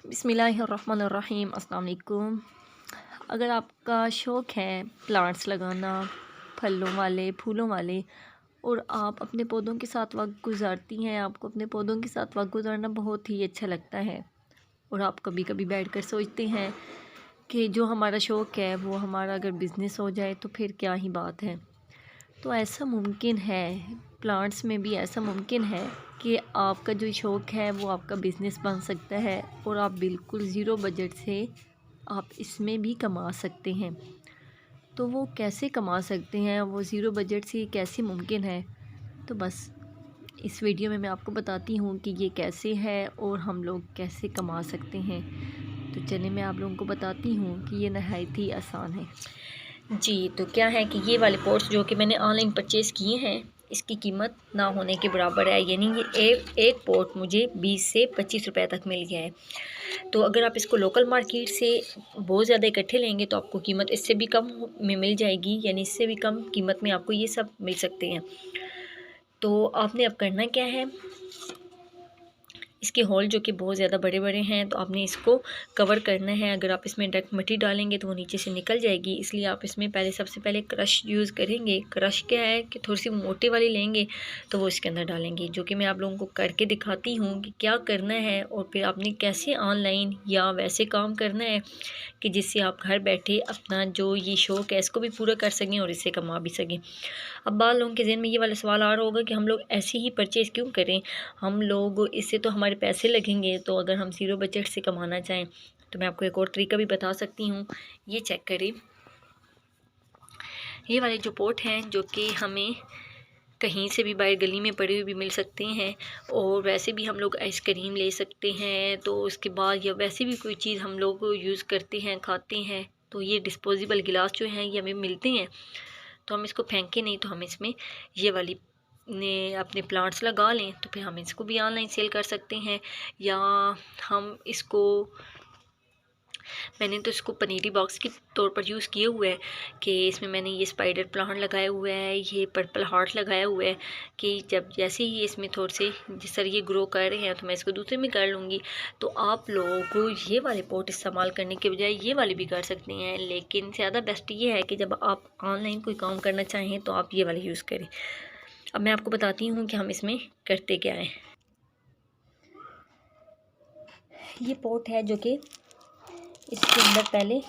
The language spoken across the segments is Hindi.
बिस्मिल्लाहिर्रहमानिर्रहीम। अस्सलाम वालेकुम। अगर आपका शौक़ है प्लांट्स लगाना, फलों वाले, फूलों वाले, और आप अपने पौधों के साथ वक्त गुजारती हैं, आपको अपने पौधों के साथ वक्त गुजारना बहुत ही अच्छा लगता है, और आप कभी कभी बैठकर सोचते हैं कि जो हमारा शौक़ है वो हमारा अगर बिज़नेस हो जाए तो फिर क्या ही बात है। तो ऐसा मुमकिन है, प्लांट्स में भी ऐसा मुमकिन है कि आपका जो शौक़ है वो आपका बिज़नेस बन सकता है, और आप बिल्कुल ज़ीरो बजट से आप इसमें भी कमा सकते हैं। तो वो कैसे कमा सकते हैं, वो ज़ीरो बजट से कैसे मुमकिन है, तो बस इस वीडियो में मैं आपको बताती हूँ कि ये कैसे है और हम लोग कैसे कमा सकते हैं। तो चलिए मैं आप लोगों को बताती हूँ कि ये नहायत ही आसान है। जी, तो क्या है कि ये वाले पोट्स जो कि मैंने ऑनलाइन परचेज़ किए हैं, इसकी कीमत ना होने के बराबर है, यानी ये एक पोट मुझे 20 से 25 रुपए तक मिल गया है। तो अगर आप इसको लोकल मार्केट से बहुत ज़्यादा इकट्ठे लेंगे तो आपको कीमत इससे भी कम में मिल जाएगी, यानी इससे भी कम कीमत में आपको ये सब मिल सकते हैं। तो आपने अब करना क्या है, इसके होल जो कि बहुत ज़्यादा बड़े बड़े हैं, तो आपने इसको कवर करना है। अगर आप इसमें डायरेक्ट मिट्टी डालेंगे तो वो नीचे से निकल जाएगी, इसलिए आप इसमें सबसे पहले क्रश यूज़ करेंगे। क्रश क्या है कि थोड़ी सी मोटे वाली लेंगे तो वो इसके अंदर डालेंगे, जो कि मैं आप लोगों को करके दिखाती हूँ कि क्या करना है, और फिर आपने कैसे ऑनलाइन या वैसे काम करना है कि जिससे आप घर बैठे अपना जो ये शौक़ है इसको भी पूरा कर सकें और इससे कमा भी सकें। अब बाल लोगों के ज़हन में ये वाला सवाल आ रहा होगा कि हम लोग ऐसे ही परचेज़ क्यों करें, हम लोग इससे तो हमारे पैसे लगेंगे। तो अगर हम ज़ीरो बजट से कमाना चाहें तो मैं आपको एक और तरीका भी बता सकती हूँ। ये चेक करें, ये वाले जो पोट हैं जो कि हमें कहीं से भी बाहर गली में पड़े हुए भी मिल सकते हैं, और वैसे भी हम लोग आइसक्रीम ले सकते हैं, तो उसके बाद या वैसे भी कोई चीज़ हम लोग यूज़ करते हैं, खाते हैं, तो ये डिस्पोजेबल गिलास जो हैं ये हमें मिलते हैं। तो हम इसको फेंकें नहीं, तो हम इसमें ये वाली ने अपने प्लांट्स लगा लें, तो फिर हम इसको भी ऑनलाइन सेल कर सकते हैं। या हम इसको, मैंने तो इसको पनीरी बॉक्स के तौर पर यूज़ किए हुए है कि इसमें मैंने ये स्पाइडर प्लांट लगाया हुआ है, ये पर्पल हार्ट लगाया हुआ है कि जब जैसे ही इसमें थोड़े से जिस तरह ये ग्रो कर रहे हैं तो मैं इसको दूसरे में कर लूँगी। तो आप लोगों को ये वाले पॉट इस्तेमाल करने के बजाय ये वाले भी कर सकते हैं, लेकिन ज़्यादा बेस्ट ये है कि जब आप ऑनलाइन कोई काम करना चाहें तो आप ये वाले यूज़ करें। अब मैं आपको बताती हूँ कि हम इसमें करते क्या हैं। ये पॉट है जो कि इसके अंदर पहले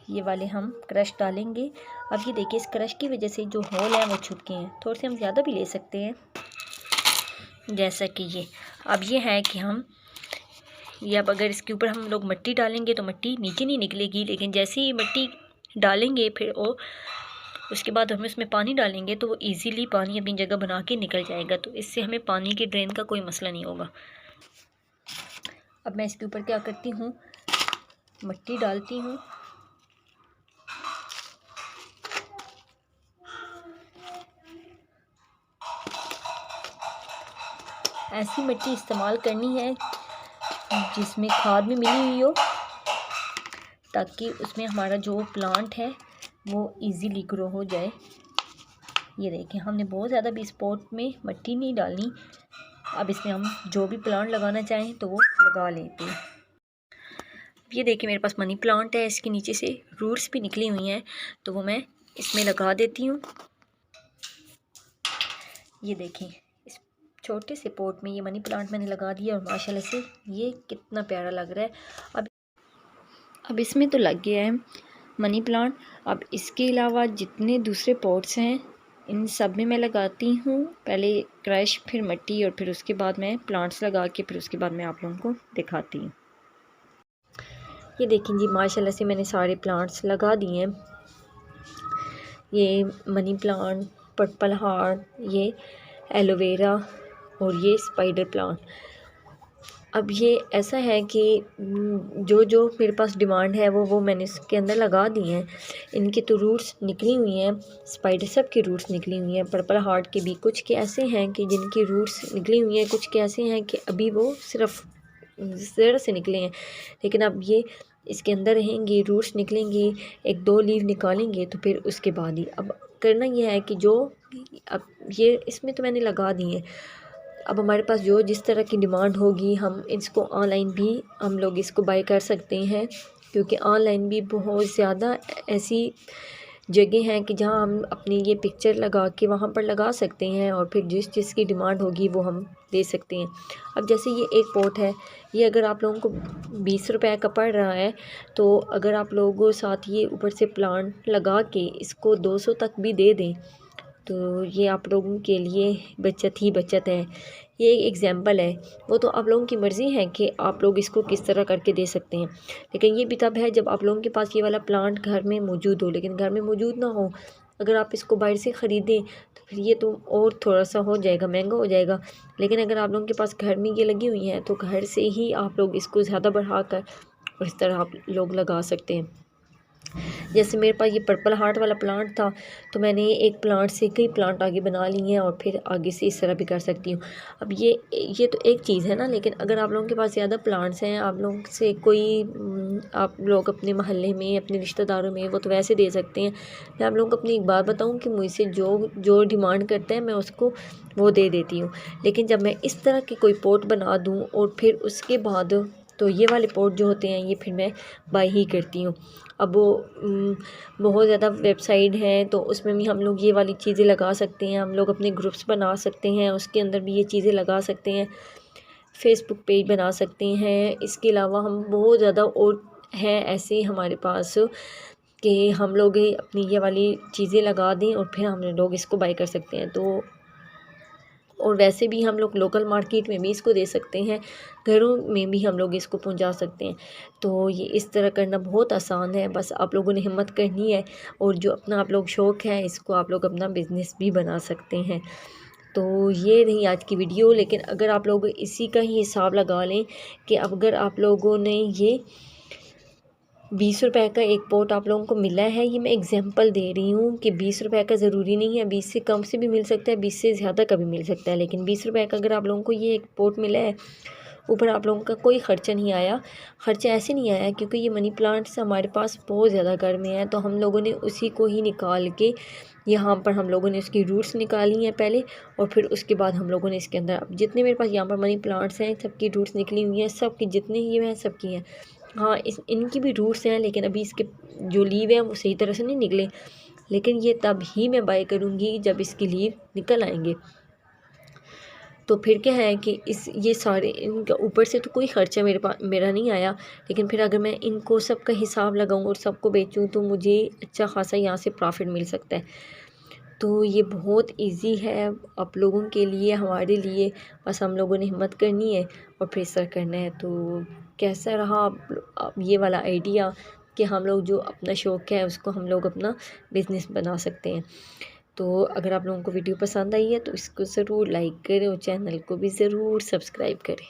ये वाले हम क्रश डालेंगे। अब ये देखिए, इस क्रश की वजह से जो होल है वो छुप गए हैं, थोड़े से हम ज़्यादा भी ले सकते हैं, जैसा कि ये। अब ये है कि हम ये, अब अगर इसके ऊपर हम लोग मिट्टी डालेंगे तो मिट्टी नीचे नहीं निकलेगी, लेकिन जैसे ही मिट्टी डालेंगे फिर वो उसके बाद हम इसमें पानी डालेंगे तो वो ईज़िली पानी अपनी जगह बना के निकल जाएगा, तो इससे हमें पानी के ड्रेन का कोई मसला नहीं होगा। अब मैं इसके ऊपर क्या करती हूँ, मिट्टी डालती हूँ। ऐसी मिट्टी इस्तेमाल करनी है जिसमें खाद भी मिली हुई हो, ताकि उसमें हमारा जो प्लांट है वो इजीली ग्रो हो जाए। ये देखिए, हमने बहुत ज़्यादा भी इस पॉट में मिट्टी नहीं डालनी। अब इसमें हम जो भी प्लांट लगाना चाहें तो वो लगा लेते हैं। ये देखिए, मेरे पास मनी प्लांट है, इसके नीचे से रूट्स भी निकली हुई हैं, तो वो मैं इसमें लगा देती हूँ। ये देखें, इस छोटे से पॉट में ये मनी प्लांट मैंने लगा दिया, और माशाल्लाह से ये कितना प्यारा लग रहा है। अब इसमें तो लग गया है मनी प्लांट। अब इसके अलावा जितने दूसरे पॉट्स हैं इन सब में मैं लगाती हूँ पहले क्रश, फिर मिट्टी, और फिर उसके बाद मैं प्लांट्स लगा के फिर उसके बाद मैं आप लोगों को दिखाती हूँ। ये देखें जी, माशाल्लाह से मैंने सारे प्लांट्स लगा दिए हैं। ये मनी प्लांट, पर्पल हार्ट, ये एलोवेरा और ये स्पाइडर प्लांट। अब ये ऐसा है कि जो जो मेरे पास डिमांड है वो मैंने इसके अंदर लगा दी हैं। इनकी तो रूट्स निकली हुई हैं, स्पाइडर सब की रूट्स निकली हुई हैं, पर्पल हार्ट के भी कुछ के ऐसे हैं कि जिनकी रूट्स निकली हुई हैं, कुछ के ऐसे हैं कि अभी वो सिर्फ ज़रा से निकले हैं, लेकिन अब ये इसके अंदर रहेंगे, रूट्स निकलेंगे, एक दो लीव निकालेंगे तो फिर उसके बाद ही। अब करना यह है कि जो अब ये इसमें तो मैंने लगा दी है, अब हमारे पास जो जिस तरह की डिमांड होगी हम इसको ऑनलाइन भी हम लोग इसको बाय कर सकते हैं, क्योंकि ऑनलाइन भी बहुत ज़्यादा ऐसी जगह हैं कि जहां हम अपनी ये पिक्चर लगा के वहां पर लगा सकते हैं और फिर जिस जिसकी डिमांड होगी वो हम दे सकते हैं। अब जैसे ये एक पॉट है, ये अगर आप लोगों को 20 रुपए का पड़ रहा है, तो अगर आप लोगों साथ ये ऊपर से प्लांट लगा के इसको 200 तक भी दे दें तो ये आप लोगों के लिए बचत ही बचत है। ये एक एग्जांपल है, वो तो आप लोगों की मर्ज़ी है कि आप लोग इसको किस तरह करके दे सकते हैं। लेकिन ये भी तब है जब आप लोगों के पास ये वाला प्लांट घर में मौजूद हो, लेकिन घर में मौजूद ना हो, अगर आप इसको बाहर से ख़रीदें तो फिर ये तो और थोड़ा सा हो जाएगा, महंगा हो जाएगा। लेकिन अगर आप लोगों के पास घर में ये लगी हुई हैं तो घर से ही आप लोग इसको ज़्यादा बढ़ा कर और इस तरह आप लोग लगा सकते हैं। जैसे मेरे पास ये पर्पल हार्ट वाला प्लांट था, तो मैंने एक प्लांट से कई प्लांट आगे बना लिए हैं और फिर आगे से इस तरह भी कर सकती हूँ। अब ये तो एक चीज़ है ना, लेकिन अगर आप लोगों के पास ज़्यादा प्लांट्स हैं, आप लोग से कोई आप लोग अपने मोहल्ले में अपने रिश्तेदारों में वो तो वैसे दे सकते हैं। मैं आप लोगों को अपनी एक बात बताऊँ कि मुझसे जो जो डिमांड करते हैं मैं उसको वो दे देती हूँ। लेकिन जब मैं इस तरह की कोई पॉट बना दूँ और फिर उसके बाद तो ये वाले पॉट जो होते हैं ये फिर मैं बाय ही करती हूँ। अब वो बहुत ज़्यादा वेबसाइट हैं तो उसमें भी हम लोग ये वाली चीज़ें लगा सकते हैं। हम लोग अपने ग्रुप्स बना सकते हैं, उसके अंदर भी ये चीज़ें लगा सकते हैं। फेसबुक पेज बना सकते हैं। इसके अलावा हम बहुत ज़्यादा और हैं ऐसे हमारे पास कि हम लोग अपनी ये वाली चीज़ें लगा दें और फिर हम लोग इसको बाय कर सकते हैं। तो और वैसे भी हम लोग लोकल मार्केट में भी इसको दे सकते हैं, घरों में भी हम लोग इसको पहुंचा सकते हैं। तो ये इस तरह करना बहुत आसान है, बस आप लोगों ने हिम्मत करनी है और जो अपना आप लोग शौक़ है इसको आप लोग अपना बिज़नेस भी बना सकते हैं। तो ये रही आज की वीडियो। लेकिन अगर आप लोग इसी का ही हिसाब लगा लें कि अगर आप लोगों ने ये 20 रुपए का एक पॉट आप लोगों को मिला है, ये मैं एग्जांपल दे रही हूँ कि 20 रुपए का ज़रूरी नहीं है, 20 से कम से भी मिल सकता है, 20 से ज़्यादा का भी मिल सकता है। लेकिन 20 रुपए का अगर आप लोगों को ये एक पॉट मिला है, ऊपर आप लोगों का कोई ख़र्चा नहीं आया। ख़र्चा ऐसे नहीं आया क्योंकि ये मनी प्लांट्स हमारे पास बहुत ज़्यादा घर में है, तो हम लोगों ने उसी को ही निकाल के यहाँ पर हम लोगों ने उसकी रूट्स निकाली हैं पहले और फिर उसके बाद हम लोगों ने इसके अंदर जितने मेरे पास यहाँ पर मनी प्लांट्स हैं सबकी रूट्स निकली हुई हैं, सबकी जितने ये हैं सबकी हैं। हाँ, इनकी भी रूट्स हैं लेकिन अभी इसके जो लीव हैं वो सही तरह से नहीं निकले, लेकिन ये तब ही मैं बाय करूँगी जब इसकी लीव निकल आएंगे। तो फिर क्या है कि ये सारे इनका ऊपर से तो कोई ख़र्चा मेरा नहीं आया, लेकिन फिर अगर मैं इनको सबका हिसाब लगाऊँ और सबको बेचूँ तो मुझे अच्छा खासा यहाँ से प्रॉफिट मिल सकता है। तो ये बहुत इजी है आप लोगों के लिए, हमारे लिए, बस हम लोगों ने हिम्मत करनी है और फिर इस तरह करना है। तो कैसा रहा आप ये वाला आइडिया कि हम लोग जो अपना शौक़ है उसको हम लोग अपना बिज़नेस बना सकते हैं। तो अगर आप लोगों को वीडियो पसंद आई है तो इसको ज़रूर लाइक करें और चैनल को भी ज़रूर सब्सक्राइब करें।